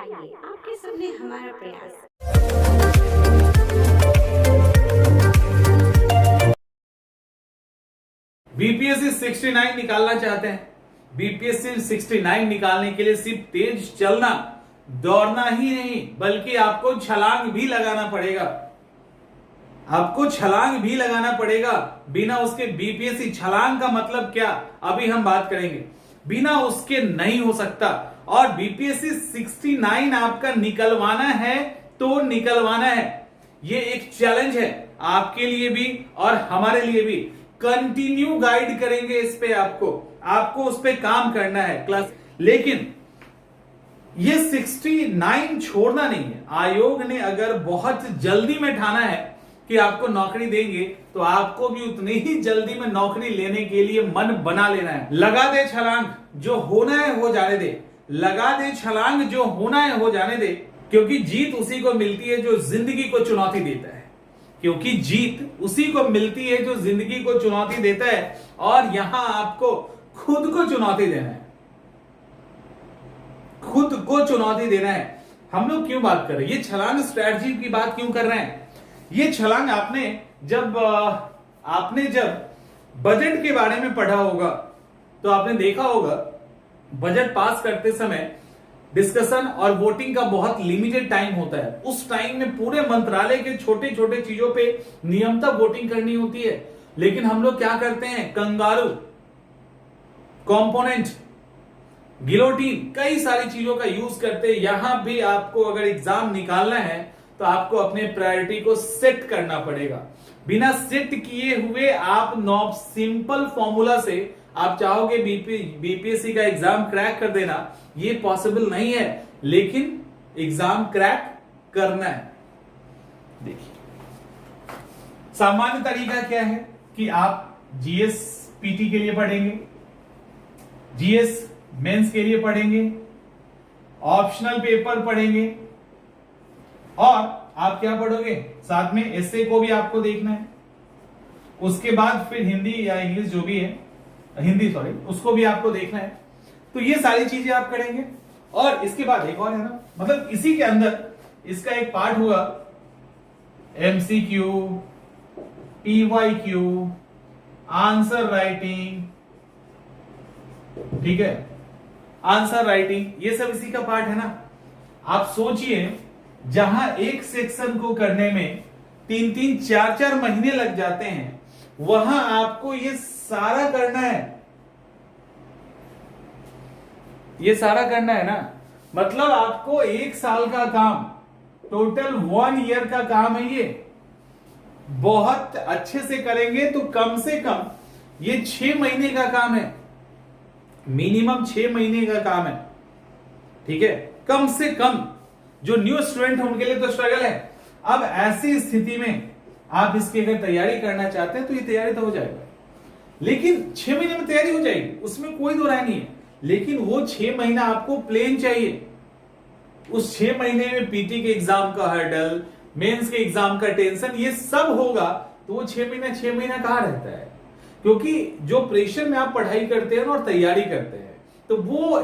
आइए आपके सामने हमारा प्रयास। बीपीएससी 69 निकालना चाहते हैं? बीपीएससी 69 निकालने के लिए सिर्फ तेज चलना, दौड़ना ही नहीं बल्कि आपको छलांग भी लगाना पड़ेगा। आपको छलांग भी लगाना पड़ेगा। बिना उसके बीपीएससी, छलांग का मतलब क्या अभी हम बात करेंगे, बिना उसके नहीं हो सकता। और बीपीएससी 69 आपका निकलवाना है तो निकलवाना है। ये एक चैलेंज है आपके लिए भी और हमारे लिए भी। कंटिन्यू गाइड करेंगे इस पे, आपको उस पे काम करना है क्लास। लेकिन ये 69 छोड़ना नहीं है। आयोग ने अगर बहुत जल्दी में ठाना है कि आपको नौकरी देंगे तो आपको भी उतनी ही जल्दी में नौकरी लेने के लिए मन बना लेना है। लगा दे छलांग, जो होना है हो जाने दे। लगा दे छलांग, जो होना है हो जाने दे। क्योंकि जीत उसी को मिलती है जो जिंदगी को चुनौती देता है। क्योंकि जीत उसी को मिलती है जो जिंदगी को चुनौती देता है। और यहां आपको खुद को चुनौती देना है, खुद को चुनौती देना है। हम लोग क्यों बात कर रहे हैं, ये छलांग स्ट्रैटेजी की बात क्यों कर रहे हैं? ये छलांग आपने जब बजट के बारे में पढ़ा होगा तो आपने देखा होगा बजट पास करते समय डिस्कशन और वोटिंग का बहुत लिमिटेड टाइम होता है। उस टाइम में पूरे मंत्रालय के छोटे छोटे चीजों पे नियमतः वोटिंग करनी होती है। लेकिन हम लोग क्या करते हैं, कंगारू, कंपोनेंट, गिलोटीन, कई सारी चीजों का यूज करते हैं। यहां भी आपको अगर एग्जाम निकालना है तो आपको अपने प्रायोरिटी को सेट करना पड़ेगा। बिना सेट किए हुए आप सिंपल फॉर्मूला से आप चाहोगे बीपीएससी का एग्जाम क्रैक कर देना, ये पॉसिबल नहीं है। लेकिन एग्जाम क्रैक करना है। देखिए सामान्य तरीका क्या है कि आप जीएस पीटी के लिए पढ़ेंगे, जीएस मेंस के लिए पढ़ेंगे, ऑप्शनल पेपर पढ़ेंगे और आप क्या पढ़ोगे, साथ में एसए को भी आपको देखना है। उसके बाद फिर हिंदी या इंग्लिश जो भी है, उसको भी आपको देखना है। तो ये सारी चीजें आप करेंगे। और इसके बाद एक और है ना, मतलब इसी के अंदर इसका एक पार्ट हुआ एमसीक्यू, पीवाईक्यू, आंसर राइटिंग, ठीक है, आंसर राइटिंग, ये सब इसी का पार्ट है ना। आप सोचिए जहां एक सेक्शन को करने में 3-3, 4-4 महीने लग जाते हैं, वहां आपको ये सारा करना है। ये सारा करना है ना, मतलब आपको 1 साल का काम, टोटल 1 ईयर का काम है। ये बहुत अच्छे से करेंगे तो कम से कम ये 6 महीने का काम है, मिनिमम 6 महीने का काम है, ठीक है, कम से कम। जो न्यू स्टूडेंट है उनके लिए तो स्ट्रगल है। अब ऐसी स्थिति में आप इसकी अगर तैयारी करना चाहते हैं तो ये तैयारी तो हो जाएगा, लेकिन 6 महीने में तैयारी हो जाएगी, उसमें कोई दो राय नहीं है। लेकिन वो 6 महीना आपको प्लेन चाहिए। उस 6 महीने में पीटी के एग्जाम का हर्डल, मेंस के एग्जाम का टेंशन, ये सब होगा तो वो 6 महीना कहां रहता है? क्योंकि जो प्रेशर में आप पढ़ाई करते हैं और तैयारी करते हैं तो वो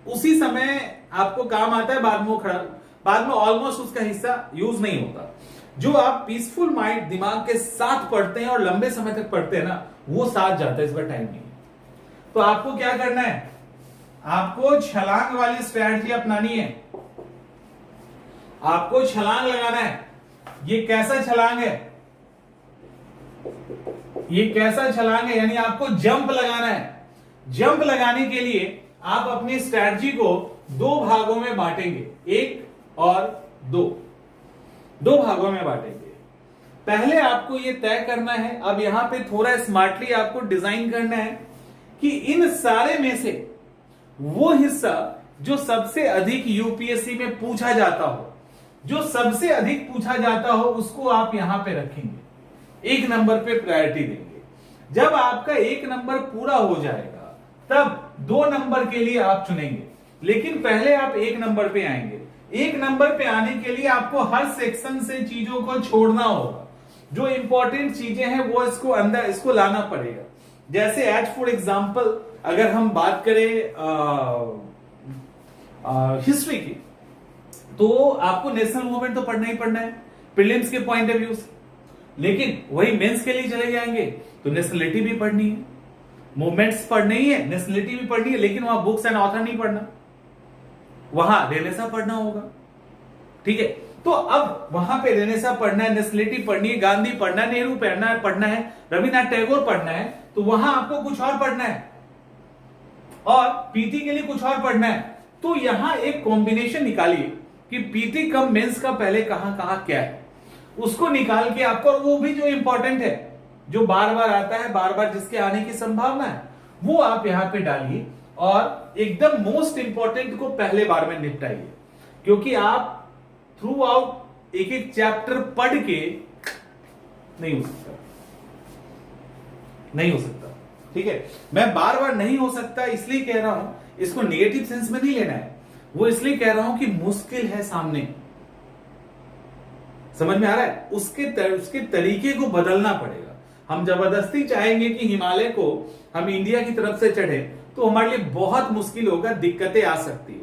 उसी समय आपको काम आता है, बाद में ऑलमोस्ट उसका हिस्सा यूज नहीं होता। जो आप पीसफुल माइंड, दिमाग के साथ पढ़ते हैं और लंबे समय तक पढ़ते हैं ना, वो साथ जाता है, इस बार टाइम नहीं। तो आपको क्या करना है, आपको छलांग वाली स्ट्रैटेजी अपनानी है। आपको छलांग लगाना है। ये कैसा छलांग है, ये कैसा छलांग है, यानी आपको जंप लगाना है। जंप लगाने के लिए आप अपनी स्ट्रैटेजी को 2 भागों में बांटेंगे, 1 और 2 भागों में बांटेंगे। पहले आपको यह तय करना है, अब यहां पे थोड़ा स्मार्टली आपको डिजाइन करना है कि इन सारे में से वो हिस्सा जो सबसे अधिक यूपीएससी में पूछा जाता हो, जो सबसे अधिक पूछा जाता हो, उसको आप यहां पे रखेंगे, 1 नंबर पे प्रायोरिटी देंगे। जब आपका 1 नंबर पूरा हो जाएगा तब 2 नंबर के लिए आप चुनेंगे। लेकिन पहले आप 1 नंबर पे आएंगे। 1 नंबर पे आने के लिए आपको हर सेक्शन से चीजों को छोड़ना होगा। जो इंपॉर्टेंट चीजें हैं वो इसको लाना पड़ेगा। जैसे एज फॉर एग्जाम्पल अगर हम बात करें हिस्ट्री की, तो आपको नेशनल मूवमेंट तो पढ़ना ही पढ़ना है प्रीलिम्स के पॉइंट ऑफ व्यू से, लेकिन वही मेंस के लिए चले जाएंगे तो नेशनलिटी भी पढ़नी है, मूवमेंट्स पढ़नी ही है, नेशनलिटी भी पढ़नी है, लेकिन वहां बुक्स एंड ऑथर नहीं पढ़ना, वहां रेनेसा पढ़ना होगा। ठीक है, तो अब वहां पे रेनेसा पढ़ना है, नेशनलिटी पढ़नी है, गांधी पढ़ना है, नेहरू पढ़ना है, रविन्द्रनाथ टैगोर पढ़ना है, तो वहां आपको कुछ और पढ़ना है और पीटी के लिए कुछ और पढ़ना है। तो यहां एक कॉम्बिनेशन निकालिए कि पीटी कम मेंस का पहले कहां कहां क्या है, उसको निकाल के आपको, और वो भी जो इंपॉर्टेंट है, जो बार बार आता है, बार बार जिसके आने की संभावना है, वो आप यहां पे डालिए और एकदम मोस्ट इंपॉर्टेंट को पहले बार में निपटाइए, क्योंकि आप थ्रू आउट एक एक चैप्टर पढ़ के नहीं हो सकता, नहीं हो सकता। ठीक है, मैं बार बार नहीं हो सकता इसलिए कह रहा हूं, इसको नेगेटिव सेंस में नहीं लेना है, वो इसलिए कह रहा हूं कि मुश्किल है सामने, समझ में आ रहा है, उसके तरीके को बदलना पड़ेगा। हम जबरदस्ती चाहेंगे कि हिमालय को हम इंडिया की तरफ से चढ़े तो हमारे लिए बहुत मुश्किल होगा, दिक्कतें आ सकती है,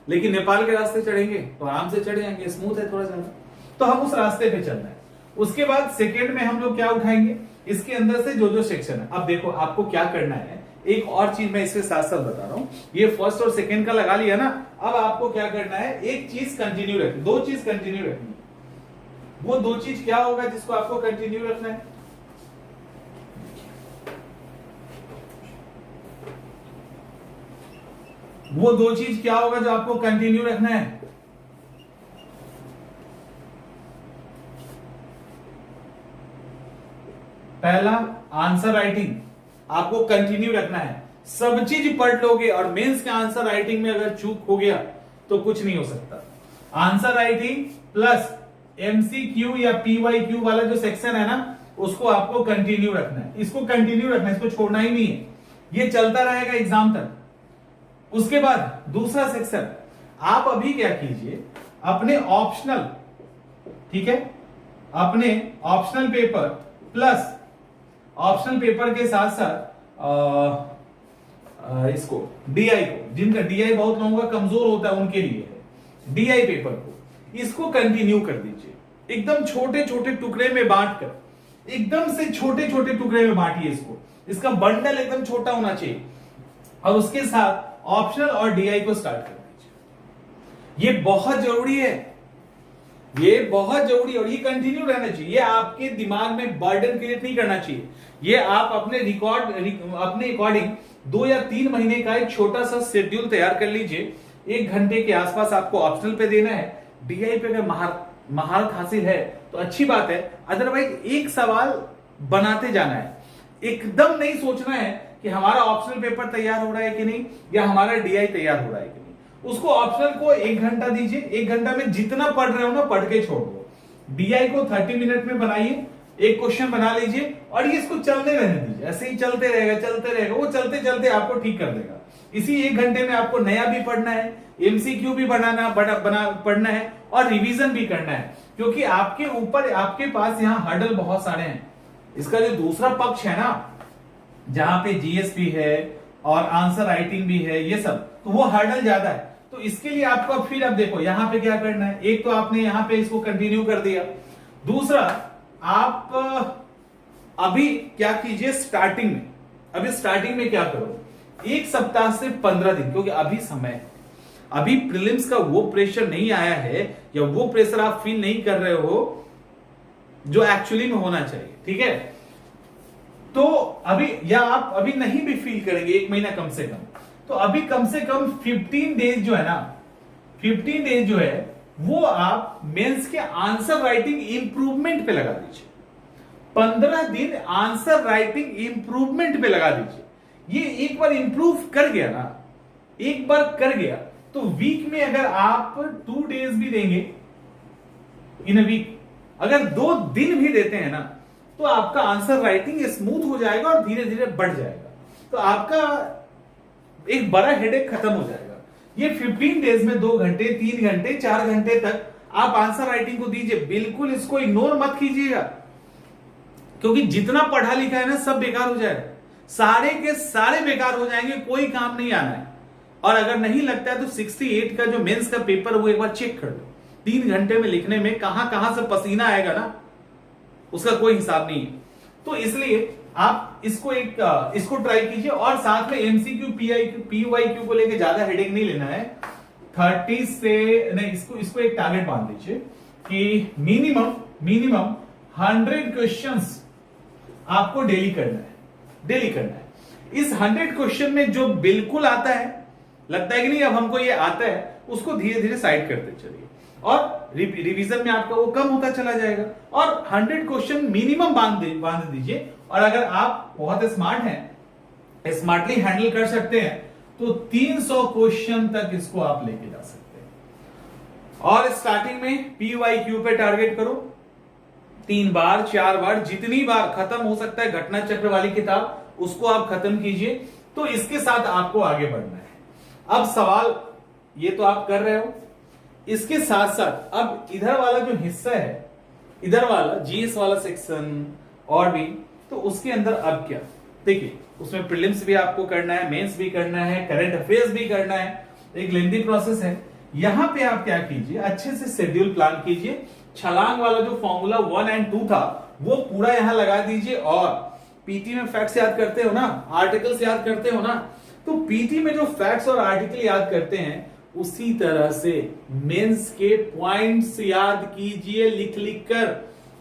लेकिन नेपाल के रास्ते चढ़ेंगे तो आराम से चढ़ जाएंगे, स्मूथ है थोड़ा ज्यादा, तो हम उस रास्ते पे चलना है। उसके बाद सेकेंड में हम लोग क्या उठाएंगे, इसके अंदर से जो जो सेक्शन है। अब देखो आपको क्या करना है, एक और चीज मैं इसके साथ साथ बता रहा हूं, ये फर्स्ट और सेकेंड का लगा लिया ना, अब आपको क्या करना है, एक चीज कंटिन्यू रखनी, दो चीज कंटिन्यू रखनी। वो दो चीज क्या होगा जिसको आपको कंटिन्यू रखना है, वो दो चीज क्या होगा जो आपको कंटिन्यू रखना है, पहला आंसर राइटिंग आपको कंटिन्यू रखना है। सब चीज पढ़ लोगे और मेंस के आंसर राइटिंग में अगर चूक हो गया तो कुछ नहीं हो सकता। आंसर राइटिंग प्लस एमसीक्यू या पीवाईक्यू वाला जो सेक्शन है ना, उसको आपको कंटिन्यू रखना है, इसको कंटिन्यू रखना है, इसको छोड़ना ही नहीं है, ये चलता रहेगा एग्जाम तक। उसके बाद दूसरा सेक्शन, आप अभी क्या कीजिए, अपने ऑप्शनल, ठीक है, अपने optional paper plus optional paper के साथ साथ इसको डीआई को, जिनका डीआई बहुत लोगों का कमजोर होता है उनके लिए है, डीआई पेपर को इसको कंटिन्यू कर दीजिए, एकदम छोटे छोटे टुकड़े में बांटकर, एकदम से छोटे छोटे टुकड़े में बांटिए इसको, इसका बंडल एकदम छोटा होना चाहिए, और उसके साथ ऑप्शनल और डीआई को स्टार्ट कर दीजिए। ये बहुत जरूरी है, ये बहुत जरूरी, और ये कंटिन्यू रहना चाहिए, ये आपके दिमाग में बर्डन क्रिएट नहीं करना चाहिए, ये आप अपने अपने अकॉर्डिंग 2 या 3 महीने का एक छोटा सा शेड्यूल तैयार कर लीजिए। 1 घंटे के आसपास आपको ऑप्शनल पे देना है, डीआई पे अगर महारत हासिल है तो अच्छी बात है, अदरवाइज एक सवाल बनाते जाना है, एकदम नहीं सोचना है कि हमारा ऑप्शनल पेपर तैयार हो रहा है कि नहीं, या हमारा डीआई तैयार हो रहा है कि नहीं। उसको ऑप्शनल को 1 घंटा दीजिए, 1 घंटा में जितना पढ़ रहे हो ना पढ़ के छोड़ दो। डीआई को 30 मिनट में बनाइए, एक क्वेश्चन बना लीजिए और ये इसको चलने रहने दीजिए, ऐसे ही चलते रहेगा, वो चलते चलते आपको ठीक कर देगा। इसी 1 घंटे में आपको नया भी पढ़ना है, एमसीक्यू भी पढ़ना है और रिवीजन भी करना है, क्योंकि आपके ऊपर, आपके पास यहाँ हर्डल बहुत सारे हैं। इसका जो दूसरा पक्ष है ना, जहां पे जीएस भी है और आंसर राइटिंग भी है, ये सब, तो वो हर्डल ज्यादा है। तो इसके लिए आपको फिर अब देखो यहाँ पे क्या करना है, एक तो आपने यहाँ पे इसको कंटिन्यू कर दिया, दूसरा आप अभी क्या कीजिए, स्टार्टिंग में क्या करो, 1 सप्ताह से 15 दिन, क्योंकि अभी समय है, अभी प्रीलिम्स का वो प्रेशर नहीं आया है, या वो प्रेशर आप फील नहीं कर रहे हो जो एक्चुअली में होना चाहिए, ठीक है। तो अभी, या आप अभी नहीं भी फील करेंगे 1 महीना कम से कम, तो अभी कम से कम 15 डेज जो है ना, 15 डेज जो है वो आप मेंस के आंसर राइटिंग इंप्रूवमेंट पे लगा दीजिए। 15 दिन आंसर राइटिंग इंप्रूवमेंट पे लगा दीजिए। ये एक बार इंप्रूव कर गया ना, एक बार कर गया, तो वीक में अगर आप 2 डेज भी देंगे इन अ वीक, अगर 2 दिन भी देते हैं ना, तो आपका आंसर राइटिंग स्मूथ हो जाएगा और धीरे धीरे बढ़ जाएगा, तो आपका एक बड़ा हेडेक खत्म हो जाएगा। ये 15 डेज में 2 घंटे, 3 घंटे, 4 घंटे तक आप आंसर राइटिंग को दीजिए, बिल्कुल इसको इग्नोर मत कीजिएगा, क्योंकि जितना पढ़ा लिखा है ना सब बेकार हो जाएगा, सारे के सारे बेकार हो जाएंगे, कोई काम नहीं आना है। और अगर नहीं लगता है तो 68 का जो मेंस का पेपर वो एक बार चेक कर लो। 3 घंटे में लिखने में कहां कहां से पसीना आएगा ना, उसका कोई हिसाब नहीं है। तो इसलिए आप इसको ट्राई कीजिए और साथ में एमसीक्यू पीवाईक्यू को लेके ज्यादा हेडेक नहीं लेना है। 30 से नहीं, इसको एक टारगेट मान लीजिए कि मिनिमम 100 क्वेश्चंस आपको डेली करना है। इस 100 क्वेश्चन में जो बिल्कुल आता है, लगता है कि नहीं अब हमको ये आता है, उसको धीरे धीरे साइड करते चलिए और रिवीजन में आपका वो कम होता चला जाएगा और 100 क्वेश्चन मिनिमम बांध दीजिए। और अगर आप बहुत स्मार्ट हैं, स्मार्टली हैंडल कर सकते हैं, तो 300 क्वेश्चन तक इसको आप लेके जा सकते हैं। और स्टार्टिंग में पीवाईक्यू पे टारगेट करो, 3 बार 4 बार, जितनी बार खत्म हो सकता है घटना चक्र वाली किताब उसको आप खत्म कीजिए। तो इसके साथ आपको आगे बढ़ना है। अब सवाल ये तो आप कर रहे हो, इसके साथ साथ अब इधर वाला जो हिस्सा है, इधर वाला जीएस वाला सेक्शन और भी, तो उसके अंदर अब क्या, देखिए उसमें प्रीलिम्स भी आपको करना है, मेंस भी करना है, करंट अफेयर्स भी करना है, एक लेंथी प्रोसेस है। यहां पे आप क्या कीजिए, अच्छे से शेड्यूल प्लान कीजिए। छलांग वाला जो फॉर्मूला 1 और 2 था वो पूरा यहां लगा दीजिए। और पीटी में फैक्ट्स याद करते हो ना, आर्टिकल्स याद करते हो ना, तो पीटी में जो फैक्ट्स और आर्टिकल याद करते हैं उसी तरह से मेंस के पॉइंट्स याद कीजिए लिख कर।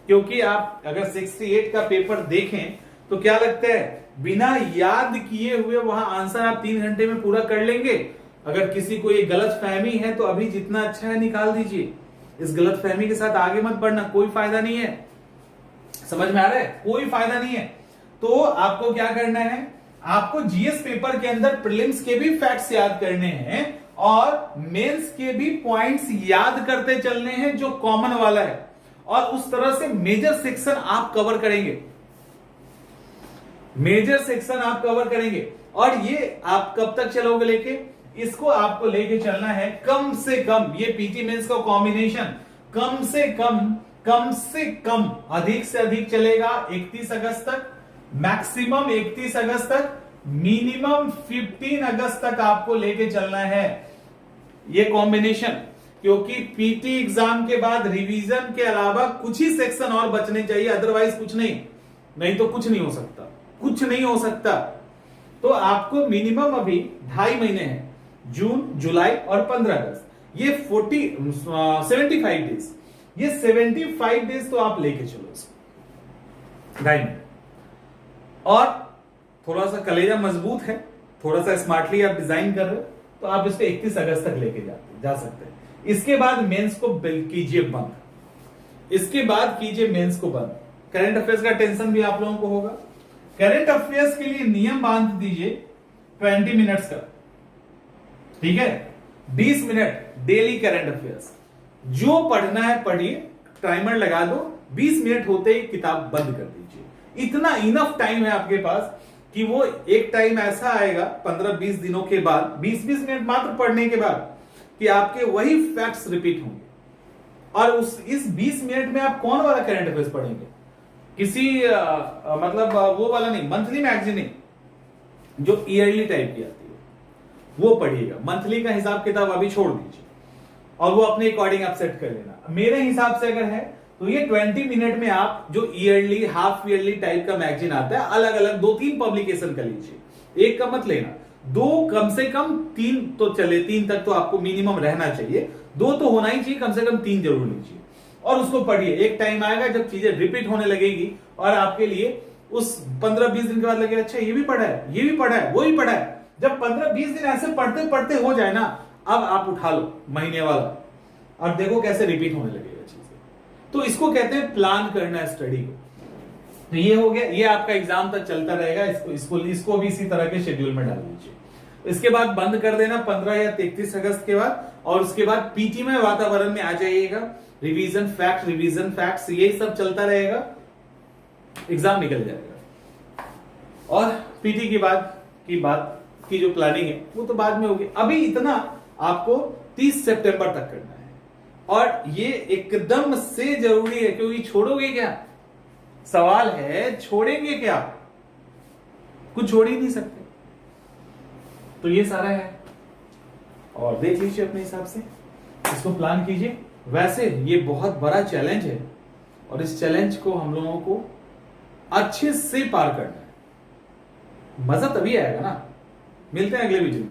क्योंकि आप अगर 68 का पेपर देखें तो क्या लगता है, बिना याद किए हुए वहां आंसर आप 3 घंटे में पूरा कर लेंगे। अगर किसी को ये गलत फहमी है तो अभी जितना अच्छा है निकाल दीजिए, इस गलत फहमी के साथ आगे मत बढ़ना, कोई फायदा नहीं है। समझ में आ रहा है, कोई फायदा नहीं है। तो आपको क्या करना है, आपको जीएस पेपर के अंदर प्रीलिम्स के भी फैक्ट्स याद करने हैं और मेंस के भी पॉइंट्स याद करते चलने हैं जो कॉमन वाला है। और उस तरह से मेजर सेक्शन आप कवर करेंगे, मेजर सेक्शन आप कवर करेंगे। और ये आप कब तक चलोगे लेके, इसको आपको लेके चलना है कम से कम, ये पीटी मेंस का कॉम्बिनेशन कम से कम अधिक से अधिक चलेगा 31 अगस्त तक, मैक्सिमम 31 अगस्त तक, मिनिमम 15 अगस्त तक आपको लेके चलना है ये कॉम्बिनेशन। क्योंकि पीटी एग्जाम के बाद रिवीजन के अलावा कुछ ही सेक्शन और बचने चाहिए, अदरवाइज कुछ नहीं तो कुछ नहीं हो सकता, कुछ नहीं हो सकता। तो आपको मिनिमम अभी 2.5 महीने हैं, जून जुलाई और 15 अगस्त, ये 75 डेज, ये 75 डेज तो आप लेके चलो इसको 2.5 महीने। और थोड़ा सा कलेजा मजबूत है, थोड़ा सा स्मार्टली आप डिजाइन कर रहे हो, तो आप इसको 31 अगस्त तक लेके जा सकते हैं। इसके बाद मेंस को कीजिए बंद, इसके बाद कीजिए मेंस को बंद। करंट अफेयर्स का टेंशन भी आप लोगों को होगा। करंट अफेयर्स के लिए नियम बांध दीजिए 20 मिनट्स का, ठीक है, 20 मिनट डेली करंट अफेयर्स। जो पढ़ना है पढ़िए, टाइमर लगा दो, 20 मिनट होते ही किताब बंद कर दीजिए। इतना इनफ टाइम है आपके पास कि वो एक टाइम ऐसा आएगा 15-20 दिनों के बाद, 20-20 मिनट मात्र पढ़ने के बाद, कि आपके वही फैक्ट्स रिपीट होंगे। और इस 20 मिनट में आप कौन वाला करंट अफेयर्स पढ़ेंगे, किसी मतलब वो वाला नहीं, मंथली मैगजीन नहीं, जो ईयरली टाइप की आती है वो पढ़िएगा। मंथली का हिसाब किताब अभी छोड़ दीजिए और वो अपने अकॉर्डिंग आप सेट कर लेना। मेरे हिसाब से अगर है तो ये 20 मिनट में आप जो ईयरली हाफ ईयरली टाइप का मैगजीन आता है, अलग अलग 2-3 पब्लिकेशन का लीजिए, एक का मत लेना, 2 कम से कम, 3 तो चले, 3 तक तो आपको मिनिमम रहना चाहिए, 2 तो होना ही चाहिए, कम से कम 3 जरूर लीजिए और उसको पढ़िए। एक टाइम आएगा जब चीजें रिपीट होने लगेगी और आपके लिए उस 15-20 दिन के बाद लगेगा अच्छा ये भी पढ़ा है, ये भी पढ़ा है, वो भी पढ़ा है। जब 15-20 दिन ऐसे पढ़ते पढ़ते हो जाए ना, अब आप उठा लो महीने वाला और देखो कैसे रिपीट होने लगेगा चीजें। तो इसको कहते हैं प्लान करना है स्टडी को। तो ये हो गया, ये आपका एग्जाम तक चलता रहेगा। इसको भी इसी तरह के शेड्यूल में डाल दीजिए। इसके बाद बंद कर देना 15 या 31 अगस्त के बाद, और उसके बाद पीटी में वातावरण में आ जाइएगा। रिवीजन फैक्ट्स ये सब चलता रहेगा, एग्जाम निकल जाएगा। और पीटी की बात की जो प्लानिंग है वो तो बाद में होगी। अभी इतना आपको 30 सितंबर तक करना है और ये एकदम से जरूरी है, क्योंकि छोड़ोगे क्या, सवाल है छोड़ेंगे क्या, कुछ छोड़ ही नहीं सकते। तो ये सारा है, और देख लीजिए अपने हिसाब से, इसको प्लान कीजिए। वैसे ये बहुत बड़ा चैलेंज है और इस चैलेंज को हम लोगों को अच्छे से पार करना है। मजा तभी आएगा ना। मिलते हैं अगले वीडियो में।